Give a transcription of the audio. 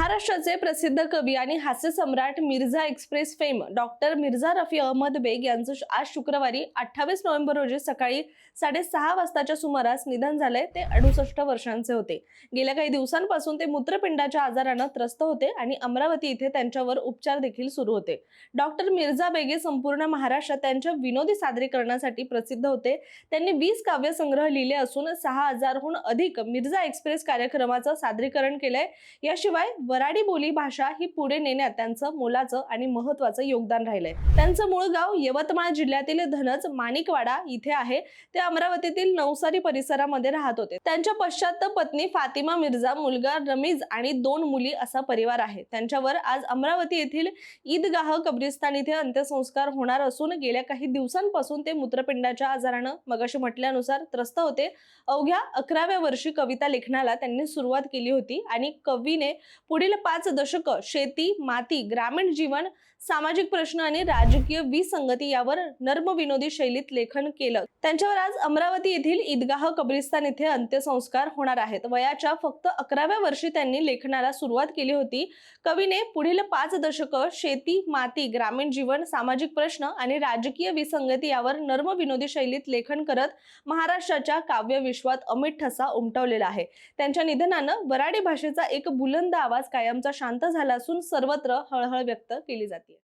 महाराष्ट्राचे प्रसिद्ध कवी आणि हास्य सम्राट Mirza express fame doctor Mirza Rafi Ahmed Beg यांचं आज शुक्रवारी 28 नोव्हेंबर रोजी सकाळी 6:30 वाजताच्या सुमारास निधन झालंय। ते 68 वर्षांचे होते। गेल्या काही दिवसांपासून ते मूत्रपिंडाच्या आजारानं त्रस्त होते आणि अमरावती इथे त्यांच्यावर उपचार देखील सुरू होते। डॉक्टर मिर्झा बेग संपूर्ण महाराष्ट्रात त्यांच्या विनोदी सादरीकरणासाठी प्रसिद्ध होते। त्यांनी 20 काव्यसंग्रह लिहिले असून 6000हून अधिक मिर्झा एक्सप्रेस कार्यक्रमाचं सादरीकरण केलंय। याशिवाय वराडी बोली भाषा ही पुढे नेण्यात त्यांचं मोलाचं आणि महत्त्वाचं योगदान राहिलंय। त्यांचं मूळ गाव यवतमाळ जिल्ह्यातील धनज माणिकवाडा इथे आहे। ते अमरावतीतील नवसारी परिसरामध्ये राहत होते। त्यांच्या पश्चात पत्नी फातिमा मिर्झा, मुलगा रमीज आणि 2 मुली असा परिवार आहे। त्यांच्यावर आज अमरावती येथील ईदगाह कब्रिस्तान इथे अंत्यसंस्कार होणार असून गेल्या काही दिवसांपासून ते मूत्रपिंडाच्या आजारानं मगाशी म्हटल्यानुसार त्रस्त होते। अवघ्या 11व्या वर्षी कविता लेखनाला त्यांनी सुरुवात केली होती आणि कवीने पुढील 5 दशक शेती, माती, ग्रामीण जीवन, सामाजिक प्रश्न आणि राजकीय विसंगती यावर नर्म विनोदी शैलीत लेखन केलं। त्यांच्यावर आज अमरावती येथील ईदगाह कब्रिस्तान इथे अंत्यसंस्कार होणार आहेत। वयाच्या फक्त 11व्या वर्षी त्यांनी लेखनाला सुरुवात केली होती। कवीने पुढील 5 दशक शेती, माती, ग्रामीण जीवन, सामाजिक प्रश्न आणि राजकीय विसंगती यावर नर्म विनोदी शैलीत लेखन करत महाराष्ट्राच्या काव्य विश्वात अमिट ठसा उमटवलेला आहे। त्यांच्या निधनानं वराडी भाषेचा एक बुलंद आवाज कायमचा शांत झाला असून सर्वत्र हळहळ व्यक्त केली जाते।